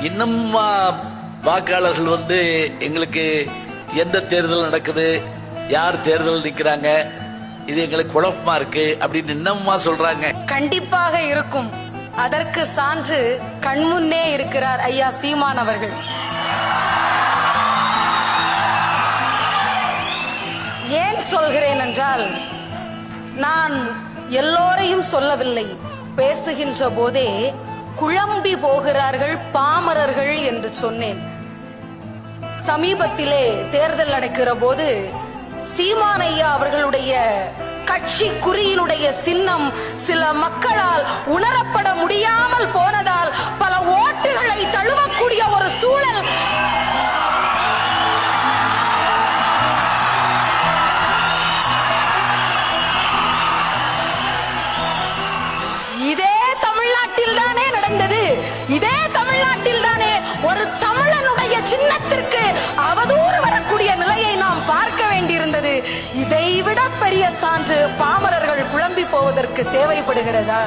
இன்னும் வாக்காளர்கள் எங்களுக்கு எந்த தேர்தல் நடக்குது, யார் தேர்தல் நிக்கிறாங்க, இது எங்களுக்கு குழப்பமா இருக்கு அப்படின்னு இன்னுமா சொல்றாங்க. கண்டிப்பாக இருக்கும். அதற்கு சான்று கண்முன்னே இருக்கிறார் ஐயா சீமான் அவர்கள். ஏன் சொல்கிறேன் என்றால், நான் எல்லோரையும் சொல்லவில்லை, பேசுகின்ற போதே குழம்பி போகிறார்கள் பாமரர்கள் என்று சொன்னேன். சமீபத்திலே தேர்தல் நடக்கிற போது சீமான் ஐயா அவர்களுடைய கட்சி குறியினுடைய சின்னம் சில மக்களால் உணரப்பட முடியாமல் போனதால் பல ஓட்டுகளை தழுவக்கூடிய ஒரு சூழல் இதே தமிழ்நாட்டில் தானே நடந்தது. இதே தமிழ்நாட்டில் தானே ஒரு தமிழனுடைய சின்னத்திற்கு அவதூறு வரக்கூடிய நிலையை நாம் பார்க்க வேண்டியிருந்தது. இதைவிட பெரிய சான்று பாமரர்கள் குழம்பி போவதற்கு தேவைப்படுகிறதா?